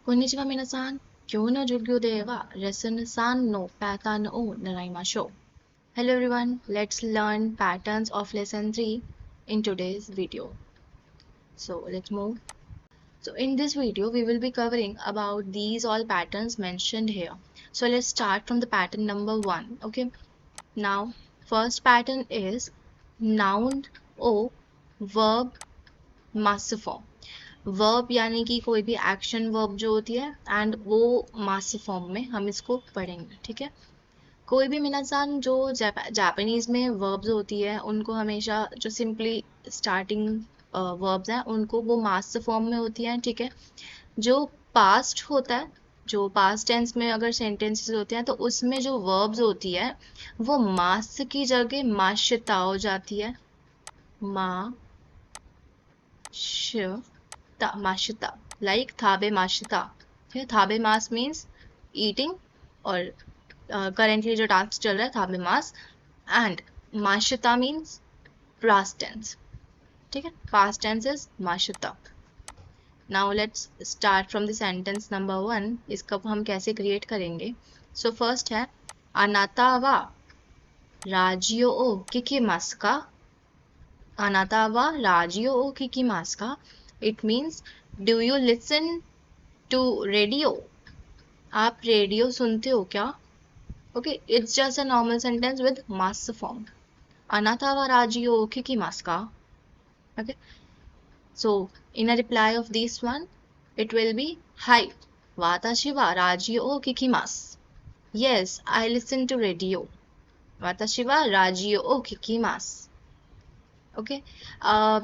Konnichiwa minasan, kyou no jurgyo de wa resan no pattern o naraimashou. Hello everyone, let's learn patterns of lesson 3 in today's video. So let's move. So in this video we will be covering about these all patterns mentioned here. So let's start from the pattern number 1. Okay. Now first pattern is noun o verb master form. Verb यानी कि कोई भी action verb जो होती है and वो मास form में हम इसको पढ़ेंगे. ठीक है. कोई भी मिनासान जो जापानीज में वर्ब्स होती है उनको हमेशा जो सिंपली स्टार्टिंग वर्ब्स हैं उनको वो मास फॉर्म में होती हैं. ठीक है. जो पास्ट होता है, जो पास्ट टेंस में अगर सेंटेंसेस होते हैं तो उसमें जो वर्ब्स होती है वो मास की जगह माशता हो जाती है. मा श mashita, like thabe mashita. Okay, thabe mas means eating और currently जो टास्क चल रहा है thabe mas and mashita means past tense. ठीक है, past tense is mashita. Now let's start from the sentence number 1. इसका हम कैसे create करेंगे. So first है anata wa radio o kikimasu ka. Anata wa radio o kikimasu ka. It means do you listen to radio? आप radio सुनते हो क्या? Okay, it's just a normal sentence with mass form. Anata wa radio kikimasu ka? Okay, so in a reply of this one, it will be hi, watashi wa radio o kikimasu. Yes, I listen to radio. Watashi wa radio o kikimasu. Okay.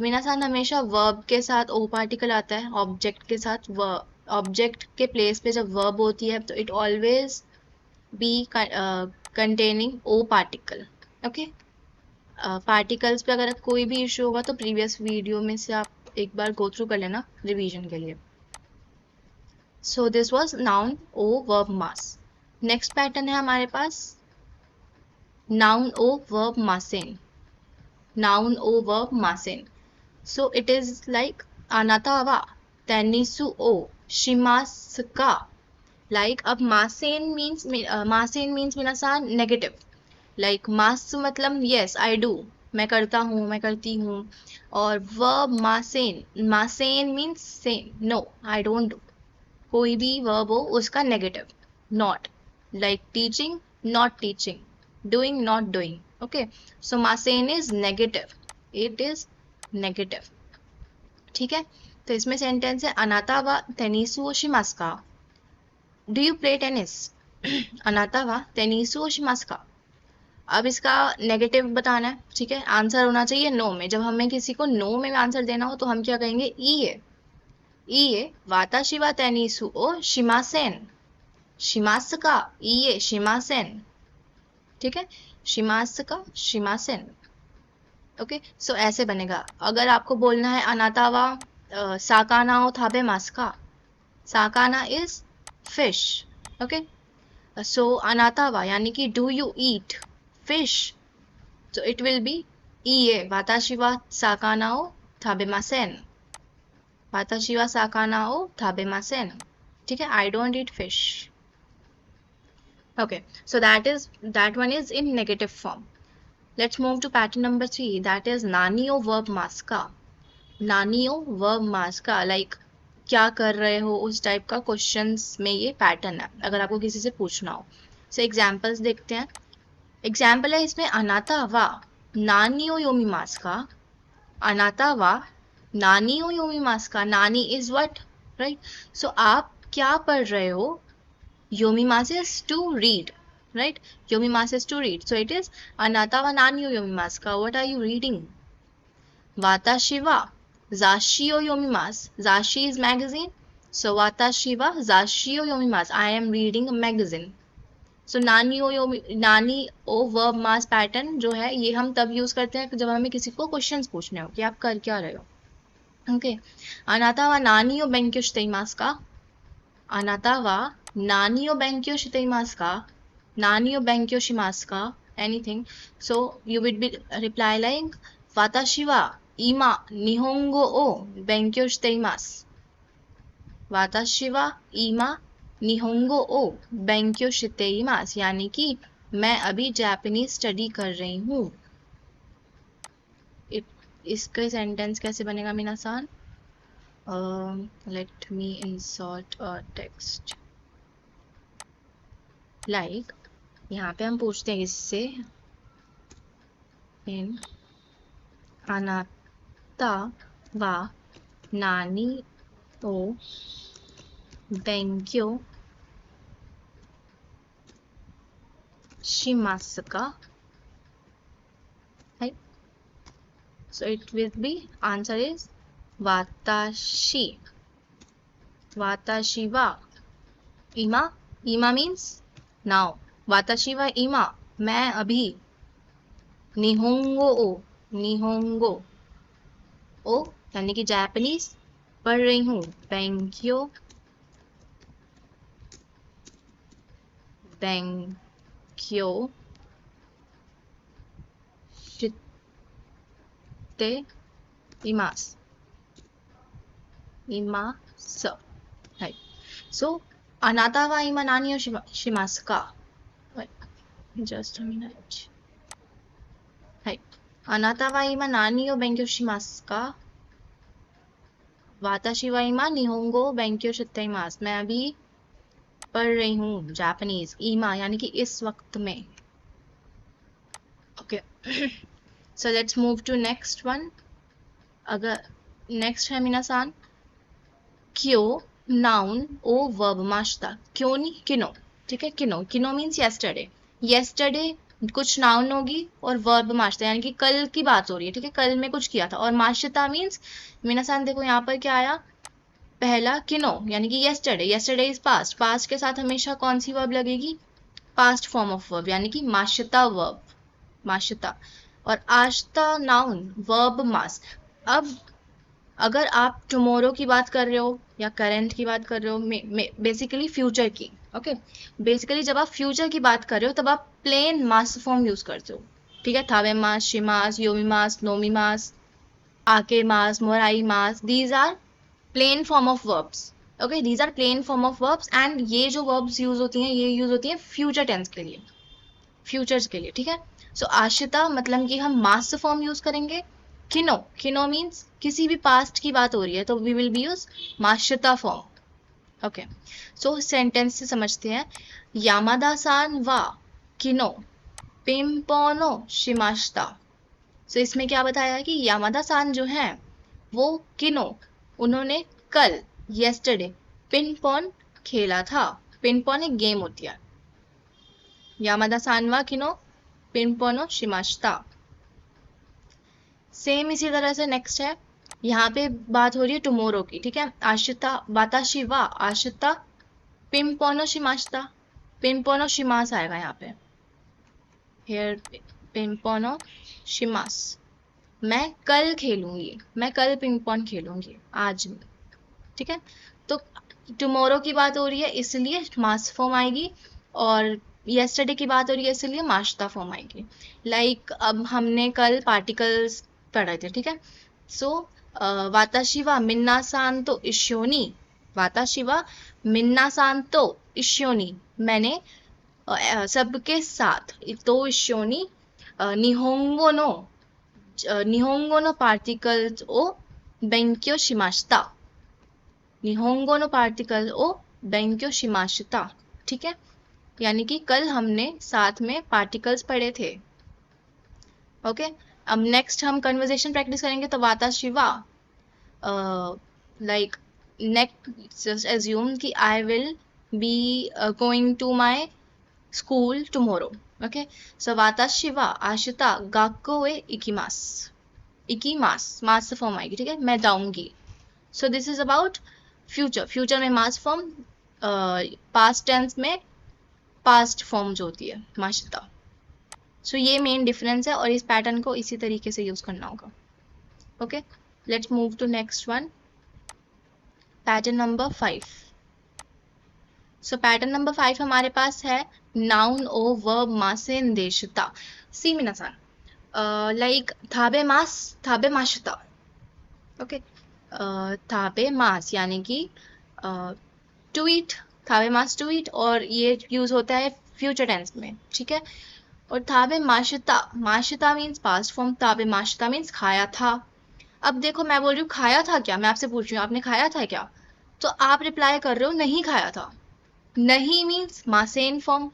मीनासान हमेशा verb के साथ ओ particle आता है, object के साथ. Object के place पे जब वर्ब होती है तो इट ऑलवेज बी कंटेनिंग ओ पार्टिकल. ओके. पार्टिकल्स पे अगर कोई भी इशू होगा तो प्रीवियस वीडियो में से आप एक बार गो थ्रू कर लेना रिवीजन के लिए. सो दिस वाज नाउन ओ वर्ब मास. नेक्स्ट पैटर्न है हमारे पास नाउन ओ वर्ब मासेन. Noun o verb masen. So it is like anata wa tenisu o shimasu ka. Like अब masen means minasan negative. Like mas मतलब yes I do, मैं करता हूँ, मैं करती हूँ. और verb masen means same, no I don't do. कोई भी verb हो उसका negative, not. Like teaching, not teaching. Doing, not doing. Okay, so masen is negative. It is negative. ठीक है. तो इसमें सेंटेंस है अनाता वा टेनिसु ओ शिमासु का. Do you play tennis? अनाता वा टेनिसु ओ शिमासु का. अब इसका नेगेटिव बताना है. ठीक है. आंसर होना चाहिए नो में. जब हमें किसी को नो में आंसर देना हो तो हम क्या कहेंगे इए वाताशी वा टेनिसु ओ शिमासेन. शिमासु का इए शिमासेन. ठीक है. शिमासु का शिमासेन. ओके, सो ऐसे बनेगा. अगर आपको बोलना है अनातावा साकाना ओ थाबे मास्का. साकाना इज फिश. ओके, सो अनातावा यानी कि do you eat fish. So it will B इए वाताशी वा साकाना ओ थाबे मासेन. वाताशी वा साकाना ओ थाबे मासेन. ठीक है, I don't eat fish. Okay, so that one is in negative form. Let's move to pattern number 3. That is nani o verb maska. Nani o verb maska, like क्या कर रहे हो उस टाइप का क्वेश्चंस में ये पैटर्न है अगर आपको किसी से पूछना हो. सो एग्जांपल्स देखते हैं. एग्जांपल है इसमें अनाता वा नानी ओ योमी मास्का. अनाता वा नानी ओ योमी मास्का. नानी इज व्हाट, राइट. सो आप क्या पढ़ रहे हो. Yomimasu is to read, right? Yomimasu is to read. So it is anata wa nani o yomimasu ka. What are you reading? Watashi wa zashi o yomimasu. Zashi is magazine. So watashi wa zashi o yomimasu. I am reading a magazine. So nani o verb mass pattern जो है ये हम तब use करते हैं जब हमें किसी को क्वेश्चंस पूछने हो कि आप कर क्या रहे हो. ओके. अनाता वा नानी o benkyou shiteimasu ka. अनाता वा नानी ओ बेंक्यो शितेइमासु का. नानी ओ बेंक्यो शिमासु का. Anything. So you would be reply like watashi wa ima nihongo o benkyou shiteimasu. वाताशी वा इमा निहोंगो ओ बेंक्यो शिते इमास, यानी कि मैं अभी जापानीज स्टडी कर रही हूँ। इसका सेंटेंस कैसे बनेगा मीनासान? Let me insert a text like, यहाँ पे हम पूछते हैं इससे इन अनाता वा नानी ओ बेंक्यो शिमासु का, right? So it will be answer is watashi. Watashi wa ima, ima means now. Watashi wa ima, मैं अभी निहोंगो ओ, निहोंगो ओ यानी कि जापानीज पढ़ रही हूँ। बेंक्यो, बेंक्यो शिते इमास, इमास, right? So अनाता वा इमा नानी ओ शिमास का, just a minute, right? अनाता वा इमा नानी ओ बेंक्यो शिमास का, वाताशी वा इमा निहोंगो बेंक्यो शिते इमास, मैं अभी पढ़ रही हूँ जापानीज। ईमा यानी कि इस वक्त में। Okay, so let's move to next one. अगर नेक्स्ट है मीनासान क्यो नाउन ओ वर्ब माश्ता, क्यों नहीं किनो, ठीक है। किनो, किनो मीन्स येस्टरडे। येस्टरडे कुछ नाउन होगी और वर्ब माश्ता यानी कि कल की बात हो रही है, ठीक है, कल में कुछ किया था। और माश्ता मीन्स मीनासान देखो यहाँ पर क्या आया, पहला किनो यानी कि yesterday, yesterday is past, past के साथ हमेशा कौन सी वर्ब लगेगी, पास्ट फॉर्म ऑफ वर्ब यानी कि माश्ता वर्ब, माश्ता। और आश्ता नाउन वर्ब मास। अब अगर आप टुमारो की बात कर रहे हो या करेंट की बात कर रहे हो, बेसिकली फ्यूचर की, ओके, बेसिकली जब आप फ्यूचर की बात कर रहे हो तब आप प्लेन मास फॉर्म यूज करते हो, ठीक है। थावे मास, शिमास, योमी मास, नोमी मास, आके मास, मोराई मास, these are plain form of verbs, okay, these are plain form of verbs and ये जो verbs यूज होती हैं ये यूज होती हैं फ्यूचर टेंस के लिए, फ्यूचर्स के लिए, ठीक है। सो आशिता मतलब कि हम मास फॉर्म यूज करेंगे। किनो, किनो मीन्स किसी भी पास्ट की बात हो रही है तो वी विल बी यूज माशिता फॉर्म। ओके, सो सेंटेंस से समझते हैं। यामादा सान वा किनो पिम्पोनो शिमाश्ता। सो इसमें क्या बताया है कि यामादा सान जो है वो किनो, उन्होंने कल, येस्टरडे पिन पॉन खेला था। पिन पॉन एक गेम होती है। यामादा सान वा किनो पिन पोनो शिमाश्ता। सेम इसी तरह से नेक्स्ट है, यहाँ पे बात हो रही है टुमोरो की, ठीक है। आशिता वाताशी वा आशिता पिन पोनो शिमाश्ता, पिन पोनो शिमास आएगा यहाँ पे, हेयर पिन पोनो शिमास, मैं कल खेलूंगी, मैं कल पिंग पॉन्ग खेलूंगी आज, ठीक है। तो टुमारो की बात हो रही है इसलिए मास फॉर्म आएगी, और येस्टरडे की बात हो रही है इसलिए माश्ता फॉर्म आएगी। लाइक अब हमने कल पार्टिकल्स पढ़े थे, ठीक है। सो वाताशिवा मिन्ना सान तो इश्योनी, वाताशिवा मिन्ना सान तो इश्योनी, मैंने सबके साथ, तो इश्योनी निहोंगो नो, निहोंगो नो पार्टिकल्स ओ बेंक्यो शिमाश्ता, निहोंगो नो पार्टिकल ओ बेंक्यो शिमाश्ता, ठीक है। यानी कि कल हमने साथ में पार्टिकल्स पढ़े थे। ओके, अब नेक्स्ट हम कन्वर्सेशन प्रैक्टिस करेंगे। तो वाताशिवा लाइक नेक्स्ट एज्यूम कि I will be going to my school tomorrow. Okay, so वाताशिवा आशिता गाक्को ए इकिमास, इकिमास मास फॉर्म आएगी, ठीक है, मैं जाऊंगी। So this is about future, future में मास फॉर्म, पास्ट टेंस में पास्ट फॉर्म जो होती है माशिता। सो ये मेन डिफरेंस है और इस पैटर्न को इसी तरीके से यूज करना होगा। Okay, let's move to next one, pattern number 5। So pattern number 5 हमारे पास है नाउन ओ वर्ब मासे निर्देशिता। सी मिनासान लाइक थाबे मास, थाबे माशिता, ओके, थाबे मास यानी कि to eat, थाबे mass to eat, और ये यूज होता है फ्यूचर टेंस में, ठीक है। और थाबे माशिता, माशिता मीन्स पास्ट फॉर्म, ताबे माशिता मीन्स खाया था। अब देखो मैं बोल रही हूँ खाया था क्या, मैं आपसे पूछ रही हूँ आपने खाया था क्या, तो आप रिप्लाई कर रहे हो नहीं खाया था। नहीं मीन्स मासेन फॉर्म,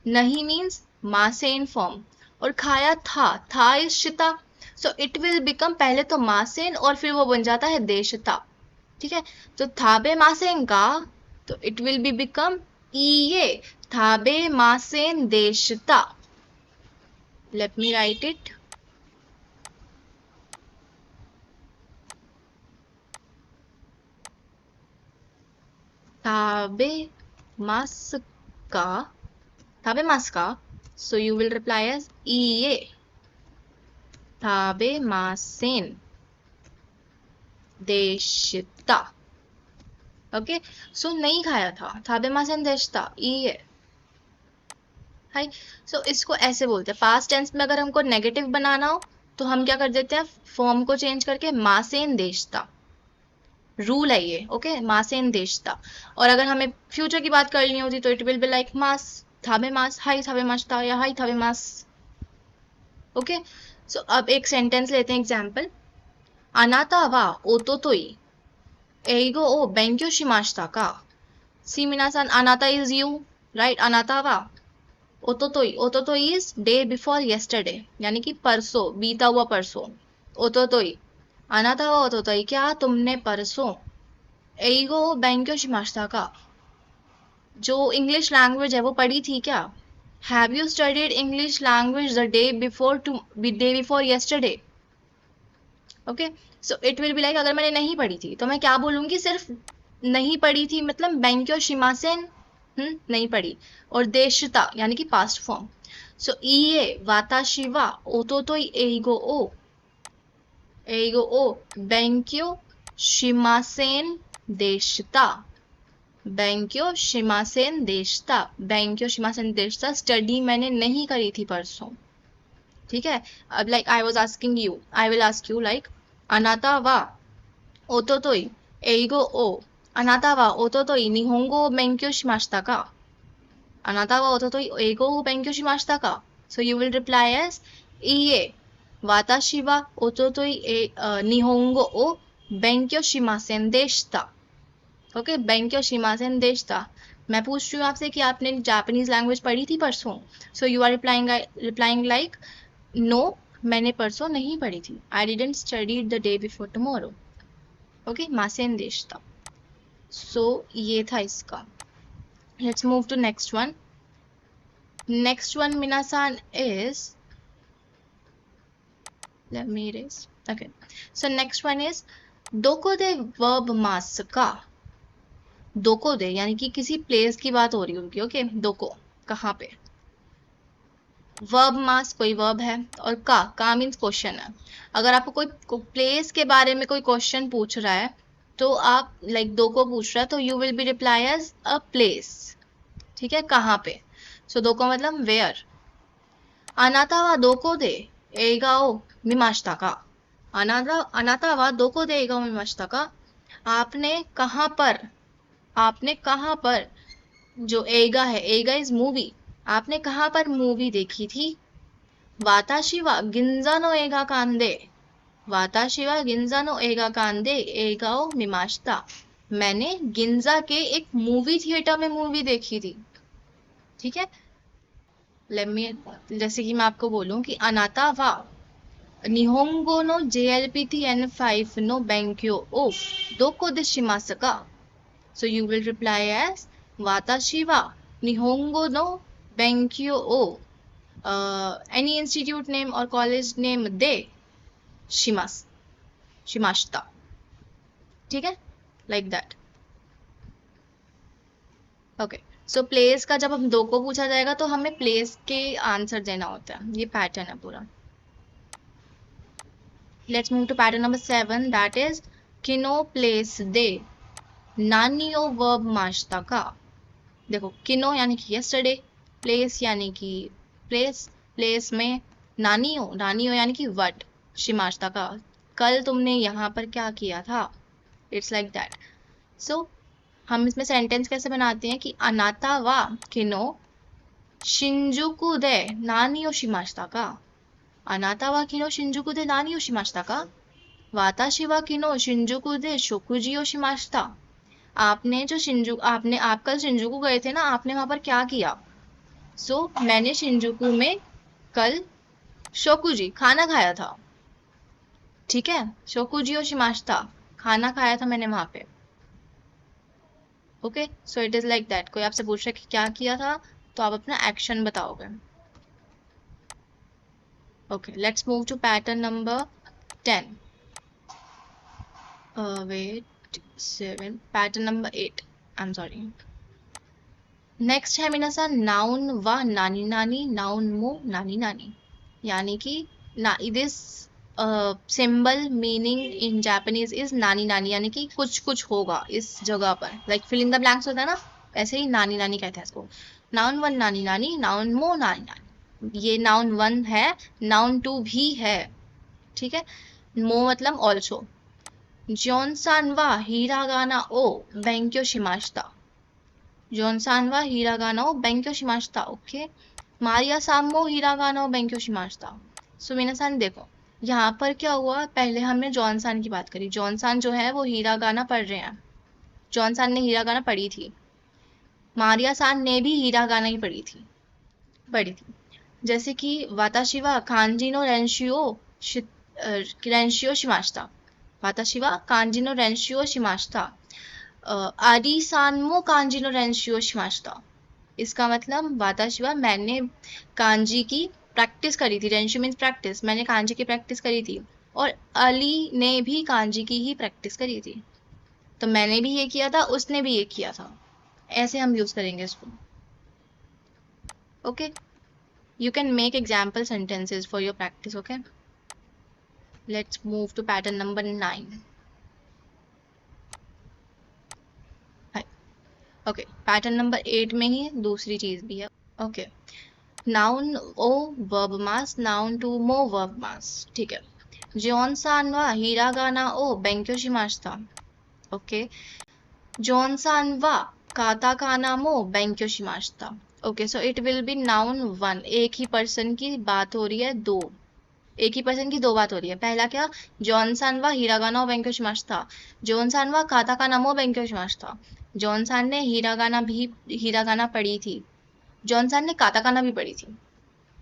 नहीं मीन्स मासेन फॉर्म, और खाया था इज शिता, सो इट विल बिकम, पहले तो मासेन और फिर वो बन जाता है देशता, ठीक है। तो थाबे मासेन का, तो इट विल बी बिकम ईये, थाबे मासेन देशता। Let me write it, tabe maska, tabe maska, so you will reply as iye, tabe masen deshita, okay. So नहीं खाया था, tabe masen deshita, iye, हाय। सो इसको ऐसे बोलते हैं, पास्ट टेंस में अगर हमको नेगेटिव बनाना हो तो हम क्या कर देते हैं, फॉर्म को चेंज करके मासेन देशता, रूल है ये, ओके, मासेन देशता। और अगर हमें फ्यूचर की बात करनी होती तो इट विल बी लाइक मास, थाबे मास, हाई थाबे मास्ता, या हाई थाबे मास, ओके। सो अब एक सेंटेंस लेते हैं एग्जाम्पल, अनाता वा ओतोतोई एइगो ओ बेंक्यो शिमाशिता का। सी मिनासान, अनाता इज यू, राइट, अनाता वा ओतोतोई, ओतोतोई इज डे बिफोर येस्टरडे, यानी कि परसों, बीता हुआ परसों, ओतोतोई, अनाता वा ओतोतोई, क्या तुमने परसों, एइगो ओ बेंक्यो शिमाशिता का, जो इंग्लिश लैंग्वेज है वो पढ़ी थी क्या, have you studied English language the day before yesterday, okay. So it will be like, अगर मैंने नहीं पढ़ी थी तो मैं क्या बोलूंगी, सिर्फ नहीं पढ़ी थी, मतलब बेंक्यो शिमासेन, नहीं पढ़ी, और देशता यानी कि पास्ट फॉर्म। सो इए वाताशी वा ओतोतोई एइगो ओ बेंक्यो शिमासेन देशता, बेंक्यो शिमासेन देशता, बेंक्यो शिमासेन देशता, स्टडी मैंने नहीं करी थी परसों, ठीक है। अब like I was asking you, I will ask you like, अनाता वा ओतोतोई एइगो ओ, अनाता वा ओतोतोई निहोंगो बेंक्यो शिमाशिता का, अनाता वा ओतोतोई एइगो ओ बेंक्यो शिमाशिता का, so you will reply as इए वाताशी वा ओतोतोई निहोंगो ओ बेंक्यो शिमासेन देशता, ओके, बेंक्यो शिमासेन देशता। मैं पूछ रही हूँ आपसे कि आपने जापानीज लैंग्वेज पढ़ी थी परसों, so you are replying like no, मैंने परसों नहीं पढ़ी थी, I didn't study the day before tomorrow, okay, मासेन देशता। सो ये था इसका। Let's move to next one. Next one मिनासान is, let me erase, okay, so next one is doko de verb mas का, दोको दे यानी कि किसी प्लेस की बात हो रही होगी, ओके, दोको कहाँ पे, वर्ब मास कोई वर्ब है, और का मीन्स क्वेश्चन है। अगर आपको कोई प्लेस के बारे में कोई क्वेश्चन पूछ रहा है तो आप लाइक दोको पूछ रहा है तो you will be reply as a place, ठीक है, कहाँ पे। सो दोको मतलब वेयर। अनाता वा दोको दे एगा ओ मिमाशिता का, अनाता वा दोको दे एगा ओ मिमाशिता का, आपने कहाँ पर, आपने कहाँ पर, जो एगा है, एगा इज मूवी, आपने कहाँ पर मूवी देखी थी। वाताशी वा गिंजा नो एगा कांदे, वाताशी वा गिंजा नो एगा कांदे एगा ओ मिमाशिता, मैंने गिंजा के एक मूवी थिएटर में मूवी देखी थी, ठीक है। लेट मी, जैसे कि मैं आपको बोलूं कि अनाता वा निहोंगो नो JLPT N5 नो बेंक्यो ओ दोको दे शिमासु का, so you will reply as watashi wa nihongo no benkyou o, any institute name or college name de shimashita, ठीक है, like that, okay। so place का जब हम दो को पूछा जाएगा तो हमें place के आंसर देना होता है, ये पैटर्न है पूरा। let's move to pattern number 7, that is kino place de नानी ओ वर्ब माश्ता का। देखो किनो यानी कि यस्टरडे, प्लेस यानी कि प्लेस, प्लेस में नानी हो यानी कि व्हाट, शिमाश्ता का, कल तुमने यहाँ पर क्या किया था, इट्स लाइक दैट। सो हम इसमें सेंटेंस कैसे बनाते हैं कि अनाता वा किनो शिंजुकू दे नानी ओ शिमाश्ता का, अनाता वा किनो शिंजुकू दे नानी ओ शिमाश्ता का, वाताशी वा किनो शिंजुकू दे शोकुजी ओ शिमाश्ता। आप कल शिंजुकू गए थे ना, आपने वहां पर क्या किया? मैंने शिंजुकू में कल शोकुजी खाना खाया था। ठीक है, शोकुजी और शिमाश्ता खाना खाया था मैंने वहां पे। Okay, so it is like that. कोई आपसे पूछ रहा है कि क्या किया था, तो आप अपना एक्शन बताओगे। Okay, let's move to pattern number 10। Wait 7, pattern number 8, I am sorry. Next है मीना नाउन व नानी नानी, नाउन मो नानी नानी, यानी कि this symbol meaning in Japanese is नानी नानी, यानी कि कुछ कुछ होगा इस जगह पर। Like fill in the blanks होता है ना, ऐसे ही नानी नानी कहते हैं इसको। नाउन वन नानी नानी, नाउन मो नानी नानी। ये नाउन वन है, नाउन टू भी है। ठीक है, मो मतलब ऑल्सो। जॉनसान वा हिरागाना ओ बेंक्यो शिमाश्ता, जॉनसान वा हिरागाना ओ बेंक्यो शिमाश्ता। ओके, मारिया सामो हिरागाना ओ बेंक्यो शिमाश्ता। सो मीना देखो, यहाँ पर क्या हुआ, पहले हमने जॉनसान की बात करी। जॉनसान जो है वो हीरा गाना पढ़ रहे हैं, जॉनसान ने हीरा गाना पढ़ी थी। मारिया सान ने भी हीरा गाना ही पढ़ी थी। जैसे कि वाताशिवा कांजिनो रेंशियो शिमाश्ता, वाताशिवा कांजिनो रेंशियो शिमाश्ता, आरी सानमो कांजिनो रेंशियो शिमाश्ता। इसका मतलब वाताशिवा मैंने कांजी की प्रैक्टिस करी थी, रेंशु मीन्स प्रैक्टिस, मैंने कांजी की प्रैक्टिस करी थी, और अली ने भी कांजी की ही प्रैक्टिस करी थी। तो मैंने भी ये किया था, उसने भी ये किया था, ऐसे हम यूज करेंगे इसको। Okay, you can make example sentences for your practice. Okay, let's move to pattern number 9। Okay, pattern number 8 में ही दूसरी चीज भी है। ओके, नाउन ओ वर्ब मास, नाउन टू मो वर्ब मास। ठीक है, जॉनसान वा हिरागाना ओ बेंक्यो शिमाश्ता। ओके, जॉनसान वा काताकाना मो बेंक्यो शिमाश्ता। Okay, so it will be noun one, एक ही पर्सन की बात हो रही है, एक ही पर्सन की दो बात हो रही है। पहला क्या, जॉनसान वा हिरागाना ओ बेंक्यो शिमाश्ता, जॉनसान वा काताकाना मो बेंक्यो शिमाश्ता। जॉनसान ने हिरागाना पढ़ी थी, जॉनसान ने काताकाना भी पढ़ी थी।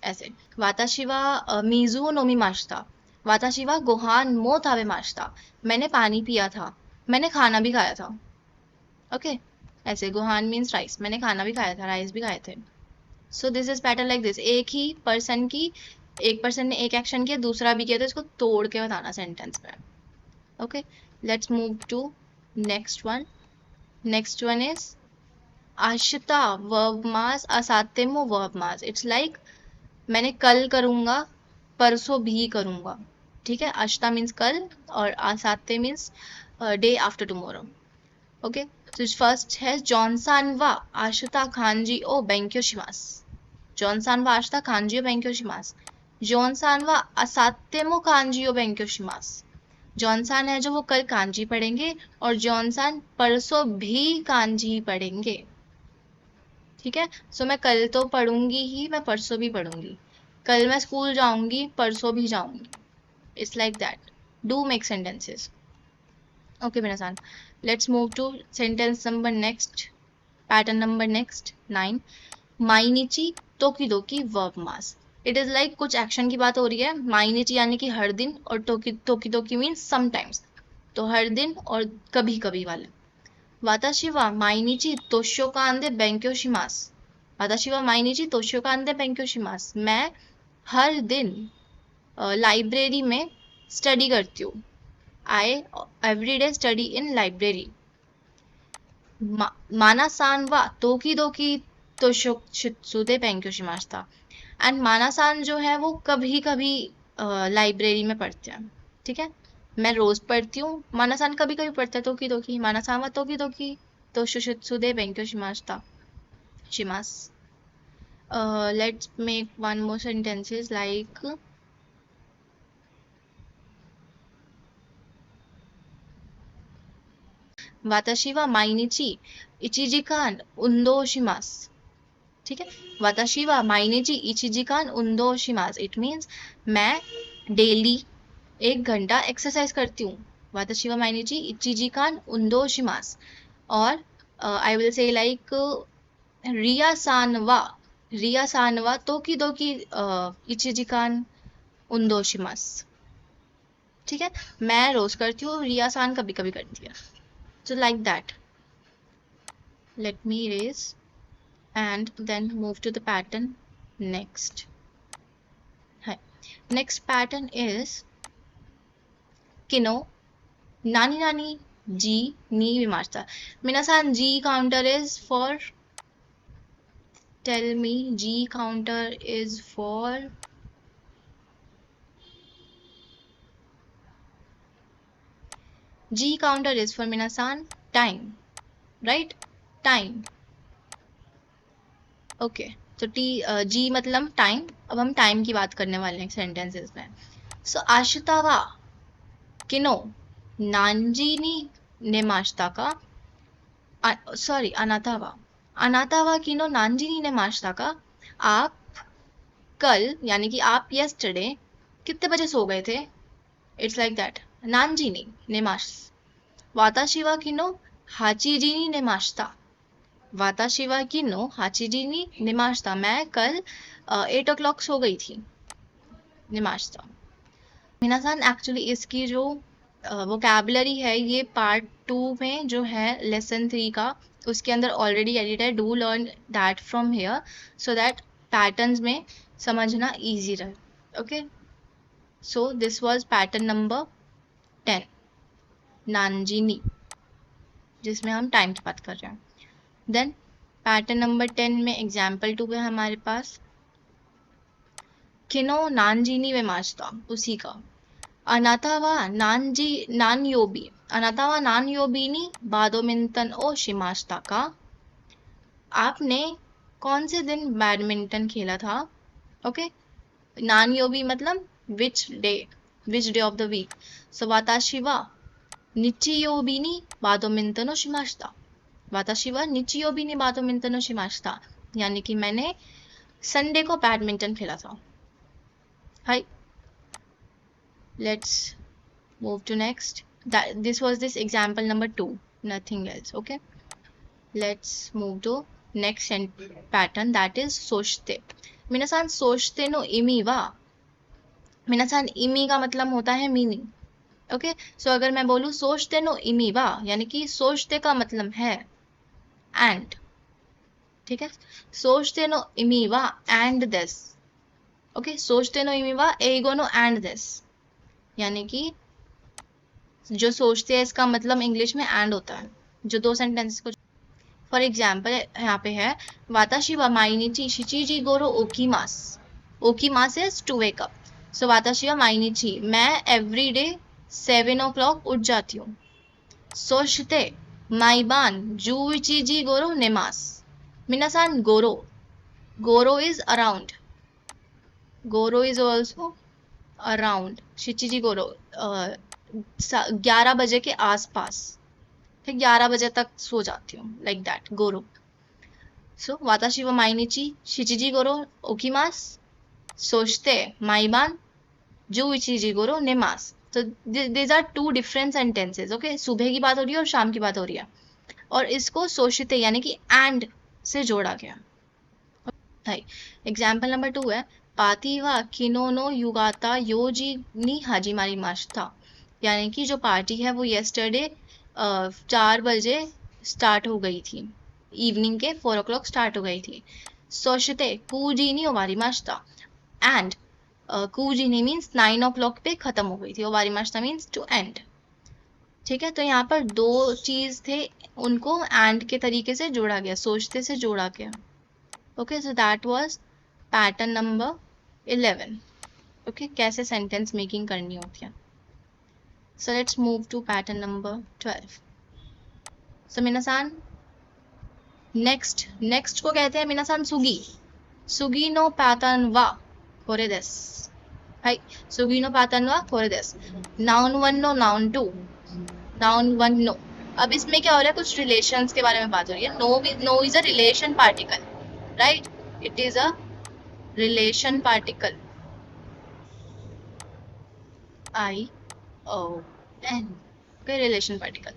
ऐसे, वाताशिवा मीजू नोमी माश्ता, वाताशिवा गोहान मो तावे माश्ता, मैंने पानी पिया था, मैंने खाना भी खाया था। ओके, ऐसे गोहान मीन्स राइस, मैंने खाना भी खाया था, राइस भी खाए थे। सो this is pattern like this, एक पर्सन ने एक एक्शन किया, दूसरा भी किया, तो इसको तोड़ के बताना सेंटेंस में। Okay, let's move to next one. Next one is आशिता वर्ब मास, असातेमो वर्ब मास। इट्स लाइक मैंने कल करूंगा, परसों भी करूंगा। ठीक है, अश्ता मीन्स कल और आसाते means day after tomorrow. Okay, तो फर्स्ट है जॉनसान वा आशुता खानजी ओ बेंक्यो शिमास, जॉनसान वा आशुता खानजी ओ बेंक्यो शिमास। जॉनसान वा असातेमो कांजी ओ बेंक्यो शिमास, जॉनसान है जो वो कल कांजी पढ़ेंगे, और जॉनसान परसों भी कांजी पढ़ेंगे। ठीक है, सो मैं कल तो पढ़ूंगी ही, मैं परसों भी पढ़ूंगी, कल मैं स्कूल जाऊंगी, परसों भी जाऊंगी। It's like that, do make sentences. Okay minasan, let's move to sentence number next, pattern number next 9। माइनिची तोकिदोकी वर्ब मास, इट इज लाइक कुछ एक्शन की बात हो रही है। माइनिची यानी कि हर दिन, और तोकिदोकी मीन्स समटाइम्स, तो हर दिन और कभी कभी वाले। वाताशी वा माइनिची तोशोकान दे बेंक्यो शिमास, वाताशी वा माइनिची तोशोकान दे बेंक्यो शिमास, मैं हर दिन लाइब्रेरी में स्टडी करती हूँ। I every day study in library. माना-सान वा तोकी-दोकी तोशोत्सुदे बेंक्यो शिमाशिता। एंड माना-सान जो है वो कभी कभी लाइब्रेरी में पढ़ते हैं। ठीक है, मैं रोज पढ़ती हूँ, माना-सान कभी कभी पढ़ता है तोकी-दोकी, माना-सान वा तोकी-दोकी तोशोत्सुदे बेंक्यो शिमाशिता शिमास। Let's make one more sentences like वाताशी वा माइनिची इचिजिकान उंदो शिमास. ठीक है, वाताशी वा माइनिची इचिजिकान उंदो शिमास. इट मीन्स मैं डेली 1 घंटा एक्सरसाइज करती हूँ. वाताशी वा माइनिची इचिजिकान उंदो शिमास. और आई विल से लाइक रिया सानवा तोकी दोकी इचिजिकान उंदो शिमास. ठीक है, मैं रोज करती हूँ, रिया सान कभी कभी करती है. So like that. Let me erase and then move to the pattern next. Hi. Next pattern is kino nani nani G ni vimashita. Minasan, G counter is for, tell me, G counter is for minasan time, right? Time. Okay, तो जी मतलब time. अब हम time की बात करने वाले हैं sentences में. सो आशितावा किनो नांजीनी नेमाश्ता का, सॉरी अनातावा किनो नांजीनी नेमाश्ता का. आप कल, यानी कि आप यस्टरडे कितने बजे सो गए थे. It's like that. नांजीनी नेमाश. वाताशिवा किनो हाचीजीनी नेमाश्ता. वाताशिवा किनो हाचीजीनी निमाश्ता. मैं कल 8 o'clock सो गई थी. निमाश्ता. मिनासान, एक्चुअली इसकी जो वोकैबुलरी है ये पार्ट 2 में जो है लेसन 3 का, उसके अंदर ऑलरेडी एडिट है. Do learn that from here so that patterns में समझना इजी रहे. Okay, so this was pattern number 10 नांजीनी, जिसमें हम टाइम की बात कर रहे हैं. देन पैटर्न नंबर 10 में एग्जाम्पल 2 है हमारे पास किनो नानजीनी वे माश्ता, उसी का. अनातावा नानयोबी. अनातावा नानयोबीनी बाडमिंटन ओ शिमाश्ता का. आपने कौन से दिन बैडमिंटन खेला था. ओके, नानयोबी मतलब which day of the week. So वाताशी वा निचियोबीनी बाडमिंटन ओ शिमाश्ता. वाताशी वा निचियोबीनी बाडमिंटन ओ शिमाश्ता, यानी कि मैंने संडे को बैडमिंटन खेला था. हाय, let's move to next. This was this example number 2, nothing else. Okay, let's move to next pattern, that is सोचते. minasan सोचते no इमी वा. minasan इमी का मतलब होता है मीनिंग. ओके, सो अगर मैं बोलूँ सोचते नो इमी वा, यानी कि सोचते का मतलब है एंड. ठीक है, सोचते नो इमी वा एंड दिस. ओके, सोचते नो इमी वा एगो नो एंड दिस, यानी कि जो सोचते हैं इसका मतलब इंग्लिश में एंड होता है. जो दो सेंटेंसेस को, फॉर एग्जाम्पल यहाँ पे है वाताशी वा माइनिची शिचिजी गोरो ओकीमास. ओकीमास इज टू वेक अप. सो वाताशी वा माइनिची, मैं एवरी डे 7 o'clock उठ जाती हूँ. सोचते माइबान जूइचिजी गोरो नेमास. मिनासान गोरो इज अराउंड. गोरो इज ऑल्सो अराउंड. शिचिजी गोरो 11 बजे के आसपास. फिर 11 बजे तक सो जाती हूँ, लाइक दैट. गोरो. सो वाताशी वा माइनिची शिचिजी गोरो ओकीमास. सोचते माइबान जूइचिजी गोरो नेमास. तो these are 2 different sentences. Okay, सुबह की बात हो रही है और शाम की बात हो रही है, और इसको सोचते यानी कि एंड से जोड़ा गया. एग्जाम्पल नंबर 2 है पाती वा किनोनो युगाता योजी नी हाजीमारी माश्ता. यानी कि जो पार्टी है वो येस्टरडे 4 बजे स्टार्ट हो गई थी. इवनिंग के 4 o'clock स्टार्ट हो गई थी. सोचते कूजी नी ओवारी माश्ता. एंड कूजिनी मीन्स 9 o'clock पे खत्म हो गई थी. ओवारी माश्ता मीन्स टू एंड. ठीक है, तो यहाँ पर 2 चीज थे, उनको एंड के तरीके से जोड़ा गया, सोचते से जोड़ा गया. Okay, so that was pattern number 11. Okay, कैसे सेंटेंस मेकिंग करनी होती है. So let's move to pattern number 12. So मिनासान नेक्स्ट को कहते हैं मिनासान सुगी नो पैटर्न वा कोरे देस. हाय, सुगी नो पैटर्न वा कोरे देस. नाउन 1 नो नाउन 2. नाउन 1 नो अब इसमें क्या हो रहा है, कुछ रिलेशंस के बारे में बात हो रही है. नो is a relation particle, right? It is a relation particle. ION. Okay, relation particle.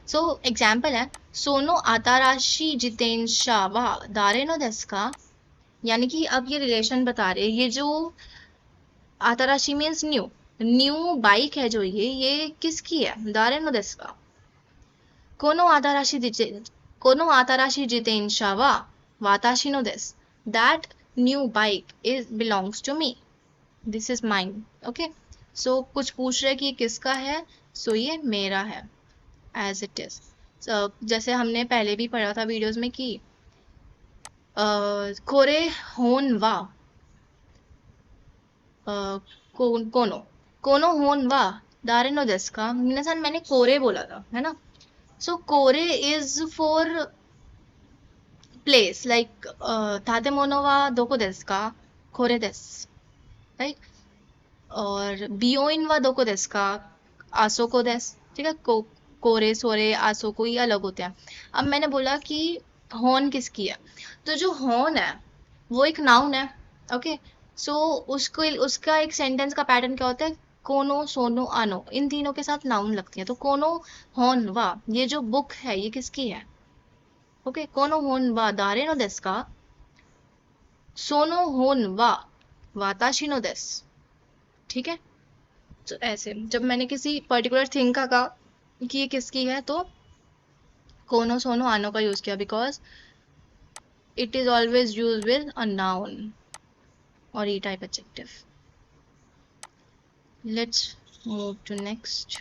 So example है, सोनो आताराशी जितेंशा वा दारे नो देस का. यानी कि अब ये रिलेशन बता रहे हैं. ये जो Atarashii means new, new bike है जो ये किसकी है, दारे नो देस का. कोनो आताराशी जितेंशा वा वाताशी नो देस. That new bike is belongs to me. This is mine. Okay, so कुछ पूछ रहे कि ये किसका है. सो ये मेरा है, एज इट इज. जैसे हमने पहले भी पढ़ा था वीडियोस में कि कोरे होन वा कोनो कोनो होन वा दारे नो देस का. मिनासान मैंने कोरे बोला था, है ना. सो कोरे इज फॉर प्लेस, लाइक तातेमोनो वा दोको देस का, कोरे देस, राइट. और बियोइन वा दोको देस का, आसोको देस. ठीक है, कोरे सोरे आसोको ये अलग होते हैं. अब मैंने बोला कि हॉर्न किसकी है, तो जो हॉर्न है वो एक नाउन है. ओके, सो उसको उसका एक सेंटेंस का पैटर्न क्या होता है, कोनो सोनो आनो, इन तीनों के साथ नाउन लगती है. तो कोनो हॉर्न वा, ये जो बुक है ये किसकी है. ओके, कोनो हॉर्न वा दारे नो देस का, सोनो हॉर्न वा वाताशी नो देस. ठीक है, तो ऐसे जब मैंने किसी पर्टिकुलर थिंग का कहा कि ये किसकी है, तो कोनो सोनो आनो का यूज किया, because it is always use with a noun or E type adjective. Let's move to next.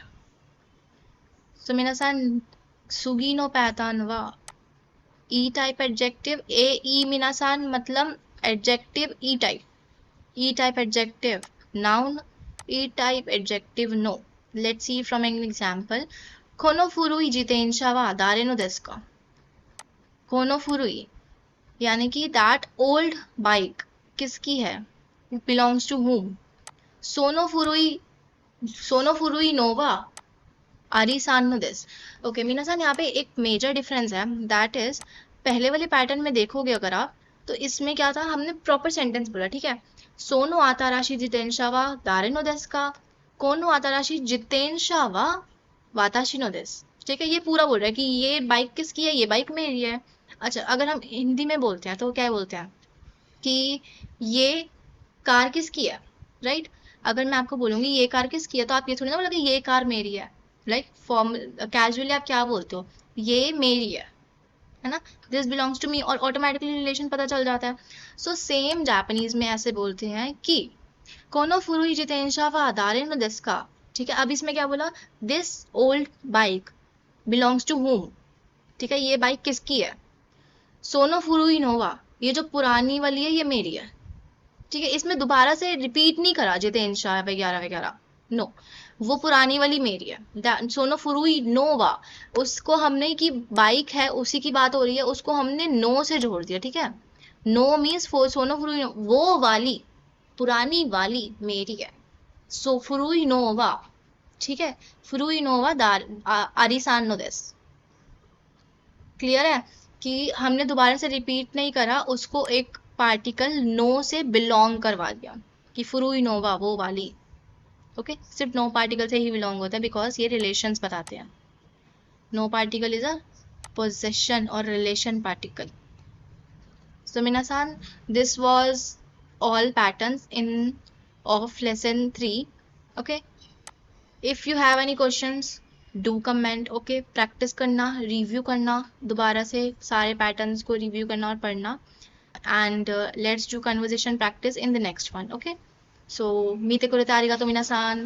So minasan, sugi no patan wa E type adjective. E minasan matlab adjective E type. E type adjective noun. E type adjective no. Let's see from an example. Kono furui jitensha wa dare no desu ka. Kono furui यानी कि that old bike किसकी है, belongs to whom. सोनो फुरुई नोवा आरिसान नो देस. ओके मीनासान, यहाँ पे एक मेजर डिफरेंस है. दैट इज, पहले वाले पैटर्न में देखोगे अगर आप, तो इसमें क्या था, हमने प्रॉपर सेंटेंस बोला. ठीक है, सोनो आताराशी जितेंशा वा दारे नो देस का, कोनो आताराशी जितेंशा वा वाताशी नो देस. ठीक है, ये पूरा बोल रहा है कि ये बाइक किसकी है, ये बाइक मेरी है. अच्छा, अगर हम हिंदी में बोलते हैं तो क्या बोलते हैं कि ये कार किसकी है, राइट. अगर मैं आपको बोलूंगी ये कार किसकी है, तो आप ये थोड़ी ना बोलोगे ये कार मेरी है. लाइक कैजुअली आप क्या बोलते हो, ये मेरी है ना, दिस बिलोंग्स टू मी, और ऑटोमेटिकली रिलेशन पता चल जाता है. सो सेम जापानीज में ऐसे बोलते हैं कि कोनो फुरुई जितेंशा वा दारे नो देस का. ठीक है, अब इसमें क्या बोला, this old bike belongs to whom. ठीक है, ये बाइक किसकी है, सोनो फुरुई नोवा, ये जो पुरानी वाली है ये मेरी है. ठीक है, इसमें दोबारा से रिपीट नहीं करा जितेंशा वगैरह वगैरह, नो, वो पुरानी वाली मेरी है. सोनो फुरुई नोवा, उसको हमने की बाइक है उसी की बात हो रही है, उसको हमने नो से जोड़ दिया. ठीक है, नो मीन्स सोनो फुरुई नो, वो वाली पुरानी वाली मेरी है. सो फुरुई नोवा. ठीक है, फुरुई नोवा आरिसान नो देस. क्लियर है कि हमने दोबारा से रिपीट नहीं करा, उसको एक पार्टिकल नो से बिलोंग करवा दिया कि फुरुई नोवा वो वाली. ओके, सिर्फ नो पार्टिकल से ही बिलोंग होता है, बिकॉज ये रिलेशंस बताते हैं. नो पार्टिकल इज अ पोजेशन और relation particle. So minasan, this was all patterns in of lesson 3. Okay, if you have any questions do comment. Okay, practice करना, रिव्यू करना, दोबारा से सारे पैटर्न्स को रिव्यू करना और पढ़ना. And let's do conversation practice in the next one. Okay, so mite kurete arigato minasan.